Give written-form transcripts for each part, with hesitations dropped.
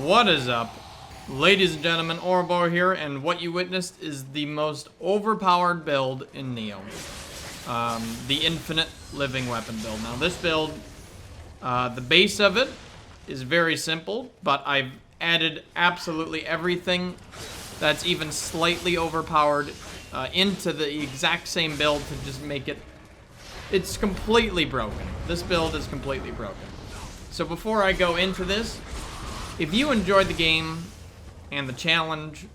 What is up? Ladies and gentlemen, Oroboro here, and what you witnessed is the most overpowered build in Nioh. The infinite living weapon build. Now this build, the base of it is very simple, but I've added absolutely everything that's even slightly overpowered into the exact same build to just make it... It's completely broken. This build is completely broken. So before I go into this, if you enjoyed the game and the challenge,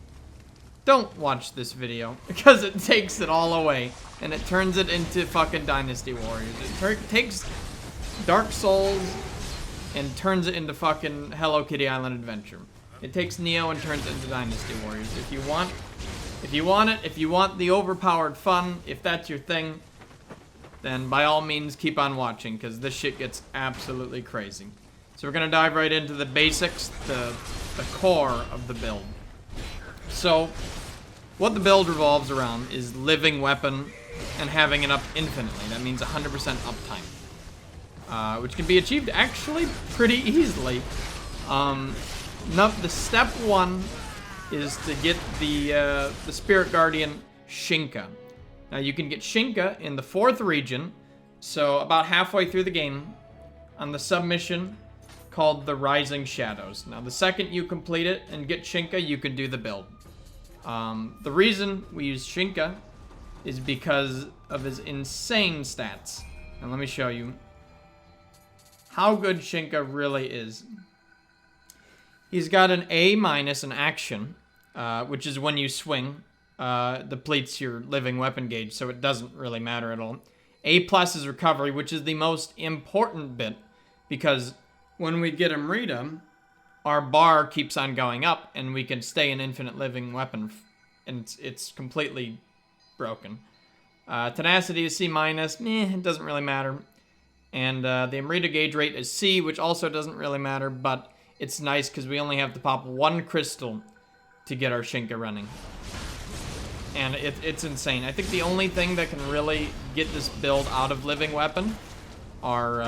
don't watch this video because it takes it all away and it turns it into fucking Dynasty Warriors. It takes Dark Souls and turns it into fucking Hello Kitty Island Adventure. It takes Nioh and turns it into Dynasty Warriors. If you want the overpowered fun, if that's your thing, then by all means keep on watching because this shit gets absolutely crazy. So we're gonna dive right into the basics, the core of the build. So what the build revolves around is living weapon and having it up infinitely. That means 100% uptime, which can be achieved actually pretty easily. The step one is to get the Spirit Guardian Shinka. Now you can get Shinka in the 4th region, so about halfway through the game, on the submission called the Rising Shadows. Now the second you complete it and get Shinka, you can do the build. The reason we use Shinka is because of his insane stats. And let me show you how good Shinka really is. He's got an A- in action, which is when you swing, depletes your living weapon gauge, so it doesn't really matter at all. A+ is recovery, which is the most important bit, because when we get Amrita, our bar keeps on going up, and we can stay an infinite living weapon, and it's completely broken. Tenacity is C-, it doesn't really matter. And the Amrita gauge rate is C, which also doesn't really matter, but it's nice because we only have to pop 1 crystal to get our Shinka running. And it's insane. I think the only thing that can really get this build out of living weapon are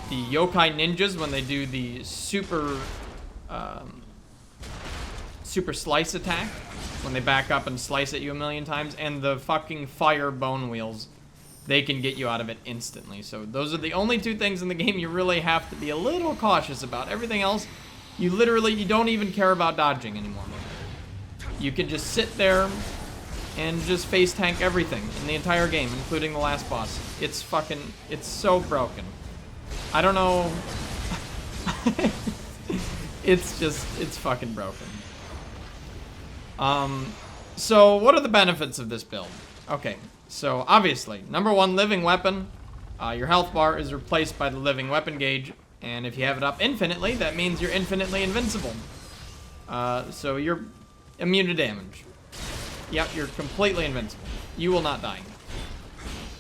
the yokai ninjas when they do the super slice attack, when they back up and slice at you 1,000,000 times, and the fucking fire bone wheels. They can get you out of it instantly. So those are the only 2 things in the game you really have to be a little cautious about. Everything else, you don't even care about dodging anymore. You can just sit there and just face tank everything in the entire game, including the last boss. It's so broken. I don't know. It's fucking broken. So what are the benefits of this build? Okay, so obviously, number 1, living weapon. Your health bar is replaced by the living weapon gauge, and if you have it up infinitely, that means you're infinitely invincible. So you're immune to damage. Yep, you're completely invincible. You will not die.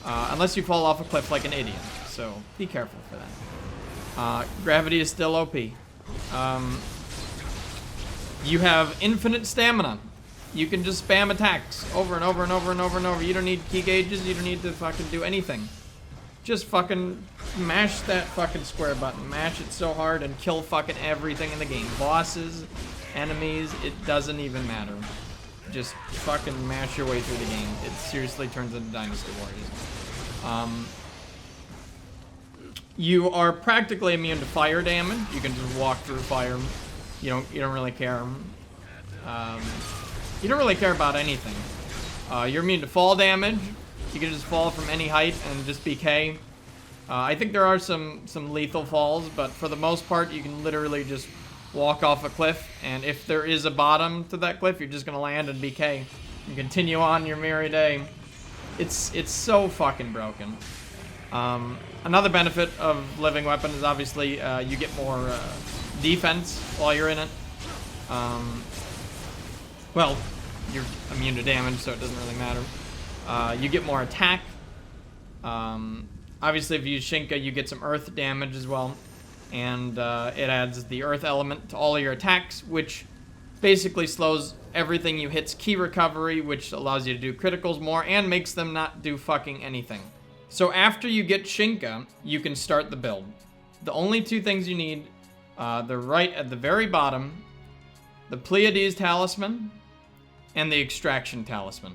Unless you fall off a cliff like an idiot. So be careful for that. Gravity is still OP. You have infinite stamina. You can just spam attacks over and over and over and over and over. You don't need key gauges. You don't need to fucking do anything. Just fucking mash that fucking square button. Mash it so hard and kill fucking everything in the game. Bosses, enemies, it doesn't even matter. Just fucking mash your way through the game. It seriously turns into Dynasty Warriors. You are practically immune to fire damage. You can just walk through fire. You don't really care. You don't really care about anything. You're immune to fall damage. You can just fall from any height and just BK. I think there are some lethal falls, but for the most part, you can literally just walk off a cliff, and if there is a bottom to that cliff, you're just gonna land and BK. You continue on your merry day. It's so fucking broken. Another benefit of living weapon is obviously you get more defense while you're in it. Well, you're immune to damage, so it doesn't really matter. You get more attack. Obviously, if you use Shinka, you get some earth damage as well. And it adds the earth element to all of your attacks, which basically slows everything you hit's key recovery, which allows you to do criticals more and makes them not do fucking anything. So after you get Shinka, you can start the build. The only 2 things you need, they're right at the very bottom. the Pleiades Talisman, and the Extraction Talisman.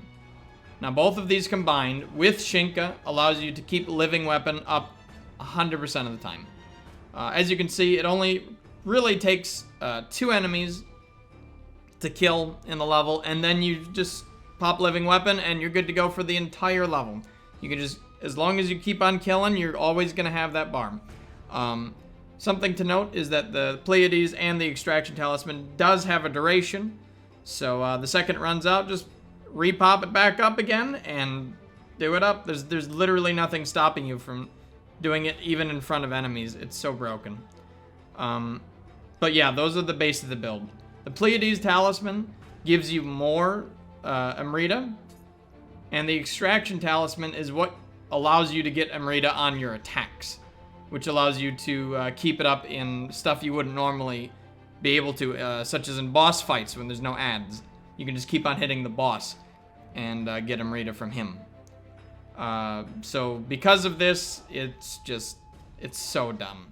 Now, both of these combined with Shinka allows you to keep living weapon up 100% of the time. As you can see, it only really takes 2 enemies to kill in the level, and then you just pop living weapon and you're good to go for the entire level. You can just, as long as you keep on killing, you're always going to have that bar. Something to note is that the Pleiades and the Extraction Talisman does have a duration. So the second it runs out, just repop it back up again and do it up. There's literally nothing stopping you from doing it even in front of enemies. It's so broken. But yeah, those are the base of the build. The Pleiades Talisman gives you more Amrita, and the Extraction Talisman is what allows you to get Amrita on your attacks, which allows you to keep it up in stuff you wouldn't normally be able to, such as in boss fights when there's no ads. You can just keep on hitting the boss and get Amrita from him. So because of this, it's so dumb.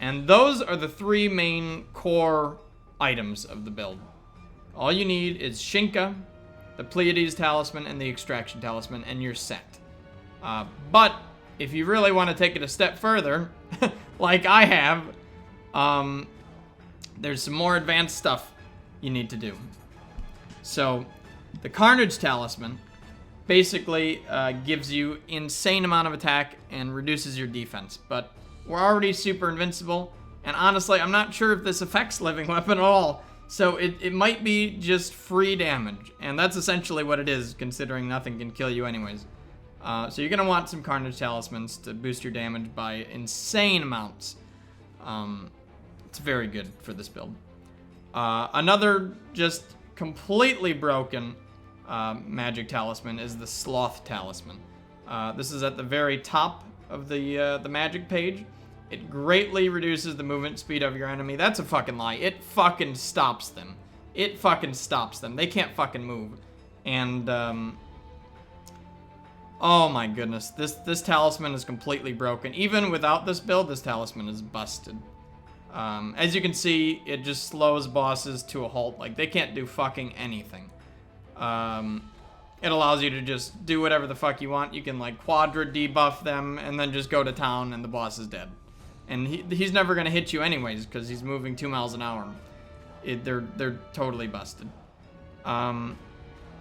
And those are the 3 main core items of the build. All you need is Shinka, the Pleiades Talisman, and the Extraction Talisman, and you're set. But if you really want to take it a step further, like I have, there's some more advanced stuff you need to do. So, the Carnage Talisman basically gives you insane amount of attack and reduces your defense. But we're already super invincible, and honestly, I'm not sure if this affects living weapon at all. So it might be just free damage, and that's essentially what it is, considering nothing can kill you anyways. So you're going to want some Carnage Talismans to boost your damage by insane amounts. It's very good for this build. Another just completely broken magic talisman is the Sloth Talisman. This is at the very top of the magic page. It greatly reduces the movement speed of your enemy. That's a fucking lie. It fucking stops them. It fucking stops them. They can't fucking move. And, oh my goodness. This talisman is completely broken. Even without this build, this talisman is busted. As you can see, it just slows bosses to a halt. Like, they can't do fucking anything. It allows you to just do whatever the fuck you want. You can, like, quadra debuff them and then just go to town and the boss is dead. And he's never going to hit you anyways because he's moving 2 miles an hour. They're totally busted.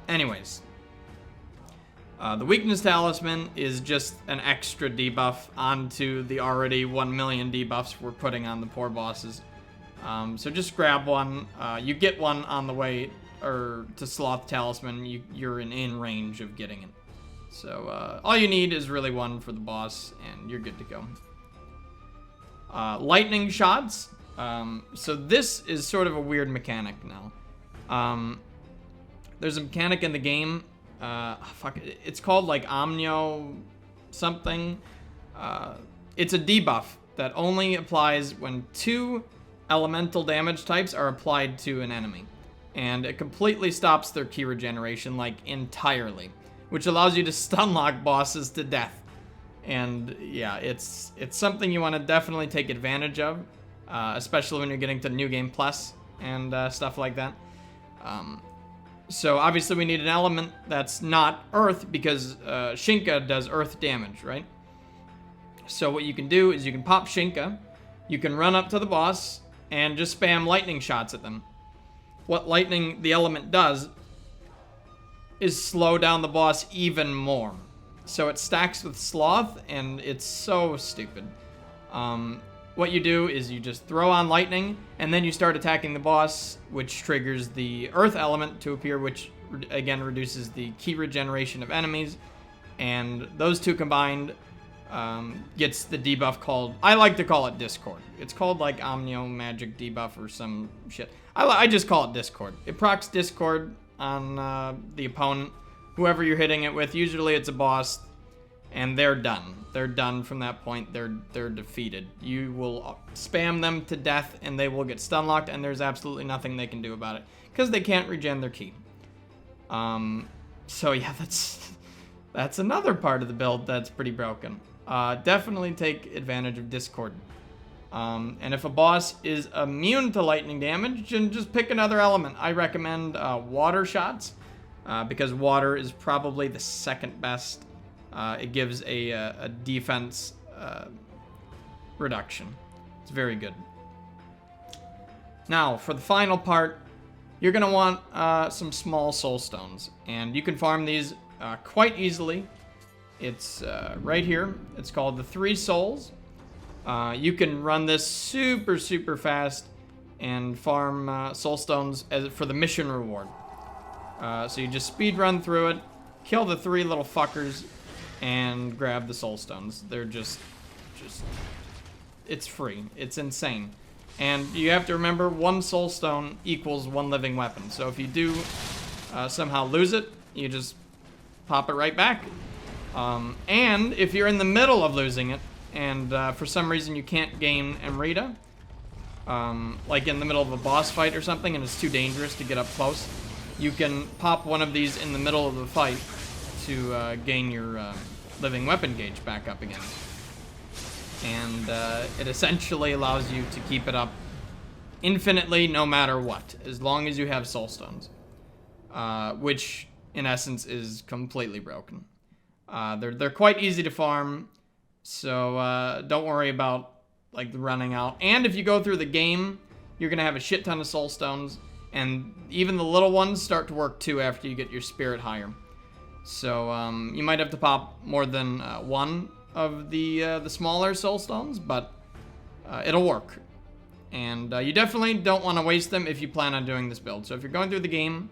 Anyways. The Weakness Talisman is just an extra debuff onto the already 1 million debuffs we're putting on the poor bosses. So just grab one. You get one on the way or to Sloth Talisman. You're in range of getting it. So all you need is really one for the boss and you're good to go. Lightning shots. So this is sort of a weird mechanic now. There's a mechanic in the game. It's called like Nioh something. It's a debuff that only applies when 2 elemental damage types are applied to an enemy. And it completely stops their ki regeneration, like entirely. Which allows you to stun lock bosses to death. And yeah, it's something you want to definitely take advantage of, especially when you're getting to New Game Plus and stuff like that. So obviously we need an element that's not Earth because Shinka does Earth damage, right? So what you can do is you can pop Shinka, you can run up to the boss and just spam lightning shots at them. What lightning, the element, does is slow down the boss even more. So it stacks with Sloth, and it's so stupid. What you do is you just throw on lightning, and then you start attacking the boss, which triggers the Earth element to appear, which again reduces the ki regeneration of enemies. And those two combined gets the debuff called, I like to call it Discord. It's called like Omnio Magic Debuff or some shit. I just call it Discord. It procs Discord on the opponent, whoever you're hitting it with. Usually it's a boss, and they're done. They're done from that point. They're defeated. You will spam them to death, and they will get stun locked, and there's absolutely nothing they can do about it because they can't regen their ki. So yeah, that's another part of the build that's pretty broken. Definitely take advantage of Discord. And if a boss is immune to lightning damage, then just pick another element. I recommend water shots, because water is probably the second best. It gives a defense reduction. It's very good. Now, for the final part, you're going to want some small soul stones. And you can farm these quite easily. It's right here. It's called the 3 souls. You can run this super, super fast and farm soul stones for the mission reward. So you just speed run through it, kill the 3 little fuckers, and grab the soul stones. They're just, it's free. It's insane. And you have to remember, 1 soul stone equals 1 living weapon. So if you do somehow lose it, you just pop it right back. And if you're in the middle of losing it, and for some reason you can't gain Amrita, like in the middle of a boss fight or something, and it's too dangerous to get up close, you can pop one of these in the middle of the fight to gain your living weapon gauge back up again. And it essentially allows you to keep it up infinitely no matter what, as long as you have soul stones, which in essence is completely broken. They're quite easy to farm, so don't worry about like running out. And if you go through the game, you're gonna have a shit ton of soul stones, and even the little ones start to work too after you get your spirit higher. So you might have to pop more than 1 of the smaller soul stones, but it'll work. And you definitely don't want to waste them if you plan on doing this build. So if you're going through the game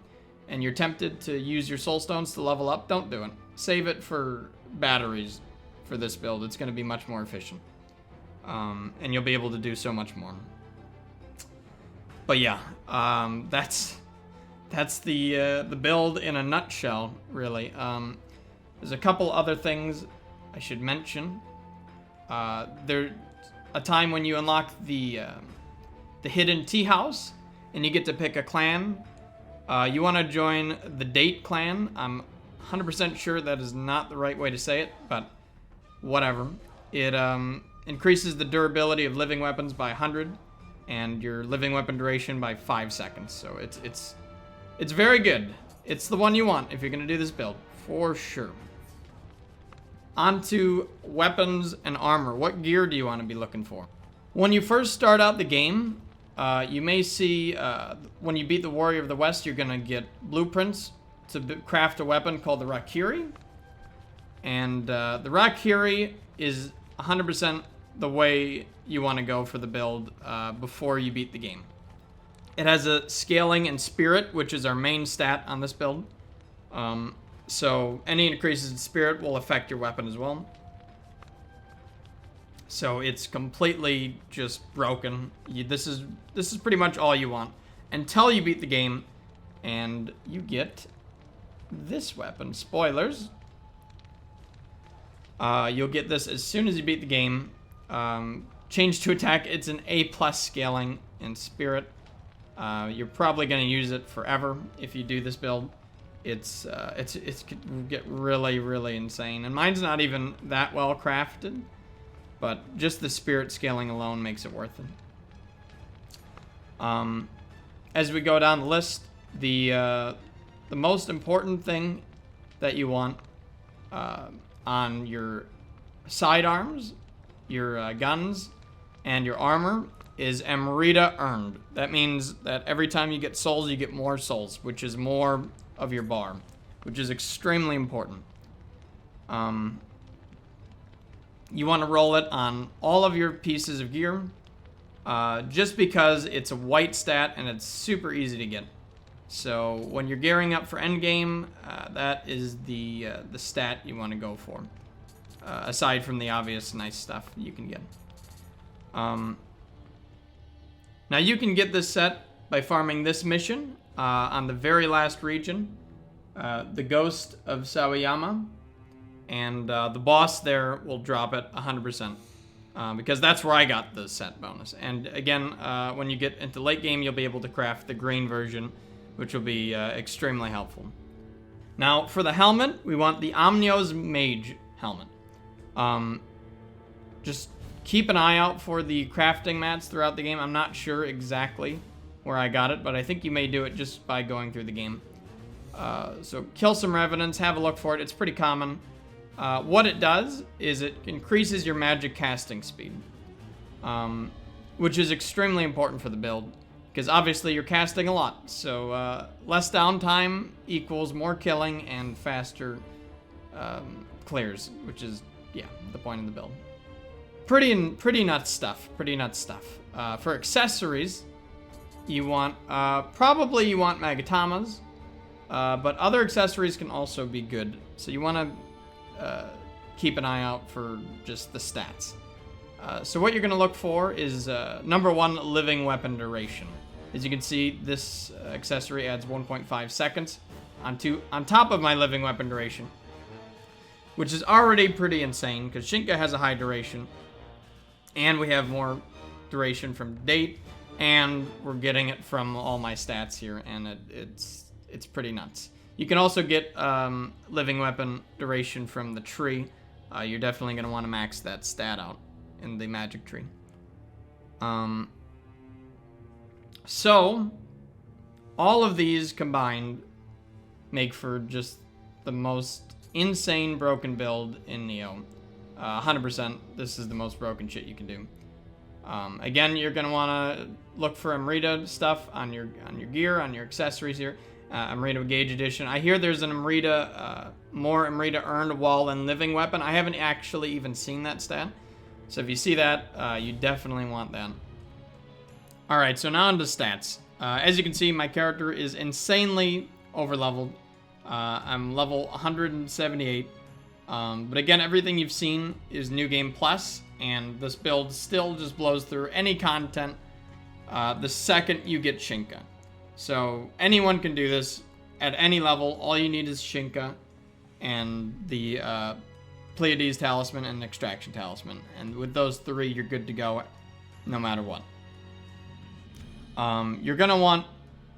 and you're tempted to use your soul stones to level up, don't do it. Save it for batteries for this build. It's going to be much more efficient. And you'll be able to do so much more. But yeah, that's the build in a nutshell, really. There's a couple other things I should mention. There's a time when you unlock the hidden tea house, and you get to pick a clan. You want to join the Date clan. I'm 100% sure that is not the right way to say it, but whatever. It increases the durability of living weapons by 100, and your living weapon duration by 5 seconds. So it's very good. It's the one you want if you're gonna do this build, for sure. Onto weapons and armor. What gear do you want to be looking for? When you first start out the game, you may see, when you beat the Warrior of the West, you're gonna get blueprints to craft a weapon called the Rakiri. And the Rakiri is 100% the way you want to go for the build before you beat the game. It has a scaling and spirit, which is our main stat on this build. So any increases in spirit will affect your weapon as well. So it's completely just broken. This is pretty much all you want until you beat the game, and you get this weapon. Spoilers. You'll get this as soon as you beat the game. Change to attack. It's an A+ scaling in spirit. You're probably going to use it forever if you do this build. It's could get really, really insane. And mine's not even that well crafted, but just the spirit scaling alone makes it worth it. As we go down the list, the most important thing that you want on your sidearms, your guns, and your armor is Amrita earned. That means that every time you get souls, you get more souls, which is more of your bar, which is extremely important. You want to roll it on all of your pieces of gear, just because it's a white stat and it's super easy to get. So when you're gearing up for endgame, that is the stat you want to go for, aside from the obvious nice stuff you can get. Now you can get this set by farming this mission on the very last region, the Ghost of Sawayama, and the boss there will drop it 100%, because that's where I got the set bonus. And again, when you get into late game, you'll be able to craft the green version, which will be extremely helpful. Now for the helmet, we want the Omnio's Mage helmet. Just Keep an eye out for the crafting mats throughout the game. I'm not sure exactly where I got it, but I think you may do it just by going through the game. So kill some revenants, have a look for it. It's pretty common. What it does is it increases your magic casting speed, which is extremely important for the build, because obviously you're casting a lot. So less downtime equals more killing and faster clears, which is, yeah, the point of the build. Pretty nuts stuff. Pretty nuts stuff. For accessories, you want probably you want Magatamas. But other accessories can also be good. So you want to keep an eye out for just the stats. So what you're going to look for is, number 1, living weapon duration. As you can see, this accessory adds 1.5 seconds on top of my living weapon duration, which is already pretty insane, because Shinka has a high duration, and we have more duration from date, and we're getting it from all my stats here, and it's pretty nuts. You can also get living weapon duration from the tree. You're definitely going to want to max that stat out in the magic tree. So, all of these combined make for just the most insane broken build in Nioh. 100%, this is the most broken shit you can do. Again, you're going to want to look for Amrita stuff on your gear, on your accessories here. Amrita Gauge Edition. I hear there's an Amrita, more Amrita earned while in living weapon. I haven't actually even seen that stat. So if you see that, you definitely want that. Alright, so now on to stats. As you can see, my character is insanely overleveled. I'm level 178. But again, everything you've seen is New Game Plus, and this build still just blows through any content the second you get Shinka. So anyone can do this at any level. All you need is Shinka and the Pleiades Talisman and Extraction Talisman. And with those 3, you're good to go no matter what. You're going to want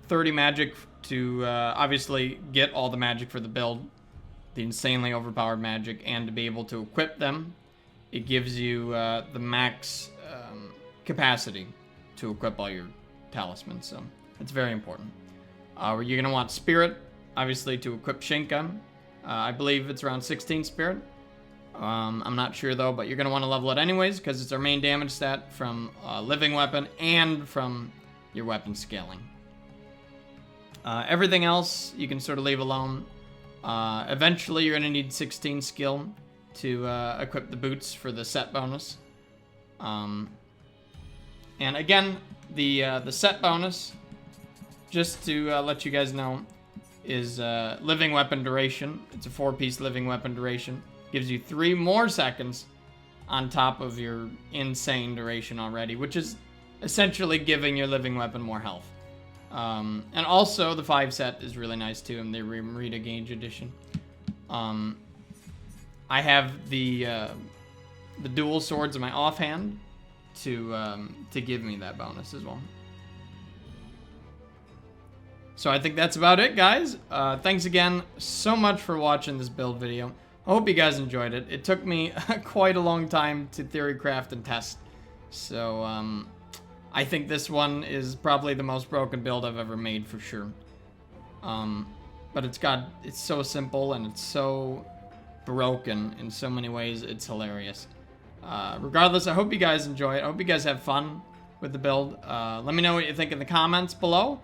30 magic to obviously get all the magic for the build. The insanely overpowered magic, and to be able to equip them, it gives you the max capacity to equip all your talismans. So it's very important. You're going to want Spirit, obviously, to equip Shinka. I believe it's around 16 Spirit. I'm not sure, though, but you're going to want to level it anyways, because it's our main damage stat from Living Weapon and from your weapon scaling. Everything else you can sort of leave alone. Eventually, you're going to need 16 skill to equip the boots for the set bonus. And again, the set bonus, just to let you guys know, is living weapon duration. It's a 4-piece living weapon duration. Gives you 3 more seconds on top of your insane duration already, which is essentially giving your living weapon more health. And also, the 5 set is really nice too, in the Amrita Gauge Edition. I have the dual swords in my offhand to give me that bonus as well. So I think that's about it, guys. Thanks again so much for watching this build video. I hope you guys enjoyed it. It took me quite a long time to theory craft and test. So, I think this one is probably the most broken build I've ever made, for sure. But it's so simple, and it's so broken in so many ways, it's hilarious. Regardless, I hope you guys enjoy it. I hope you guys have fun with the build. Let me know what you think in the comments below.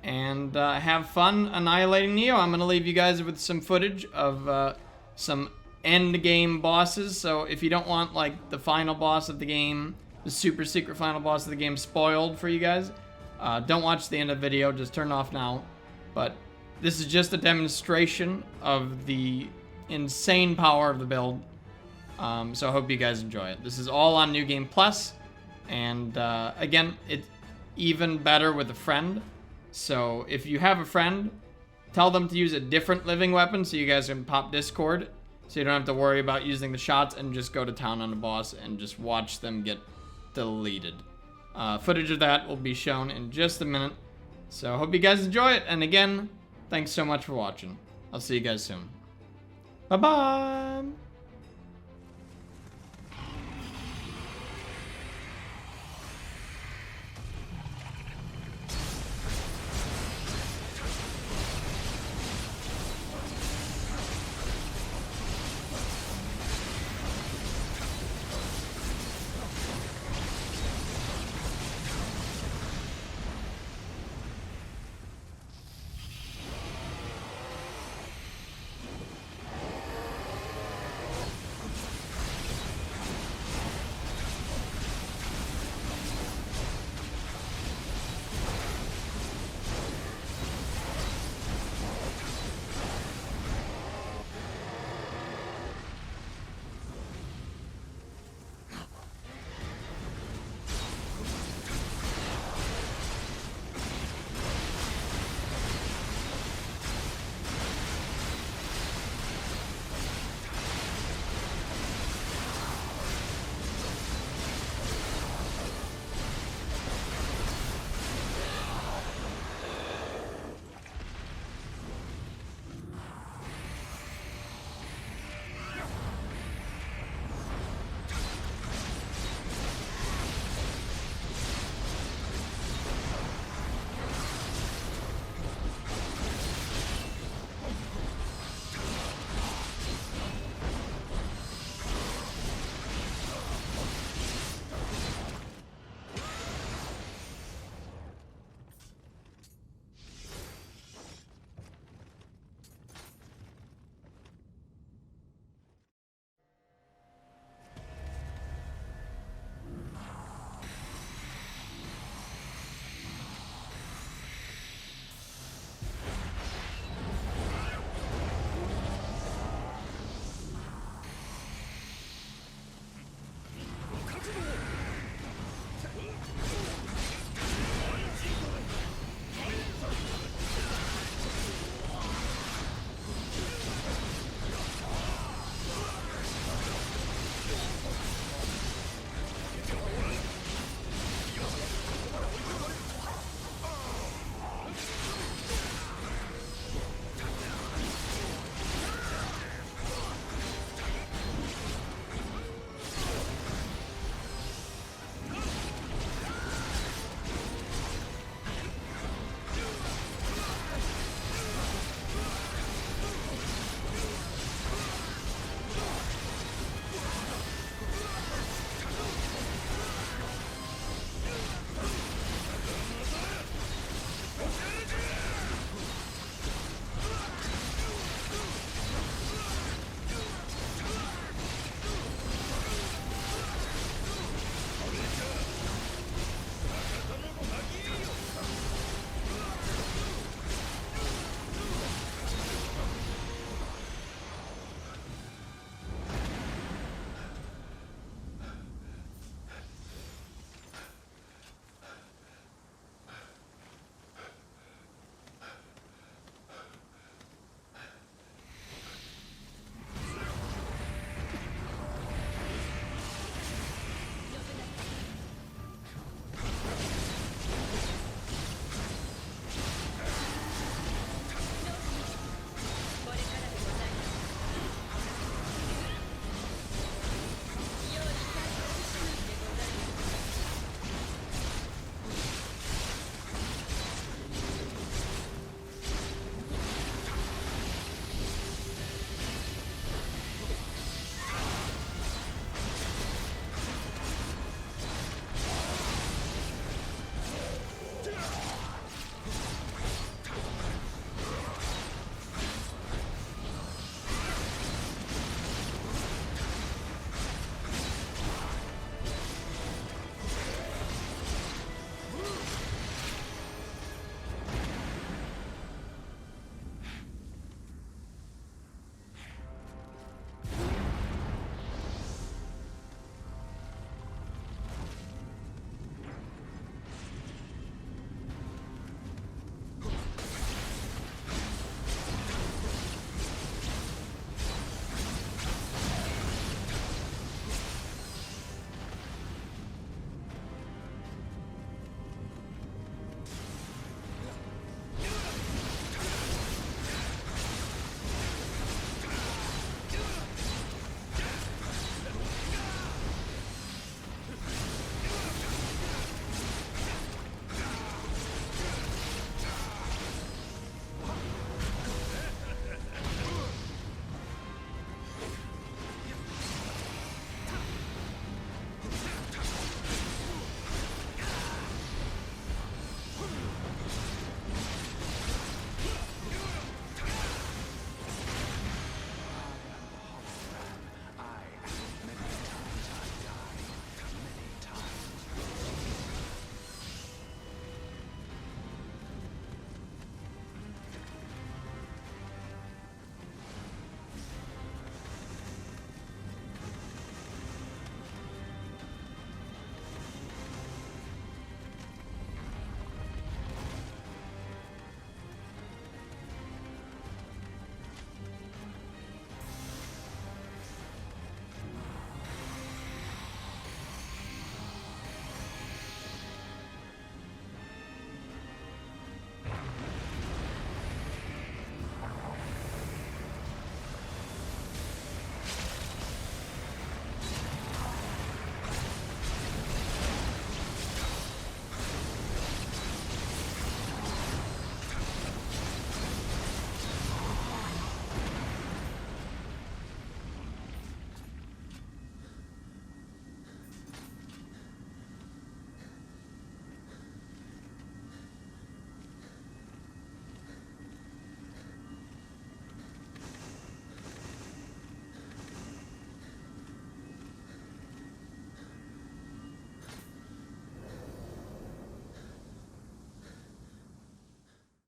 And have fun annihilating Nioh. I'm going to leave you guys with some footage of some end game bosses. So if you don't want, like, the final boss of the game, the super secret final boss of the game, spoiled for you guys, don't watch the end of the video. Just turn it off now. But this is just a demonstration of the insane power of the build. So I hope you guys enjoy it. This is all on New Game Plus. And again, it's even better with a friend. So if you have a friend, tell them to use a different living weapon so you guys can pop Discord. So you don't have to worry about using the shots, and just go to town on the boss and just watch them get deleted. Footage of that will be shown in just a minute. So I hope you guys enjoy it. And again, thanks so much for watching. I'll see you guys soon. Bye-bye.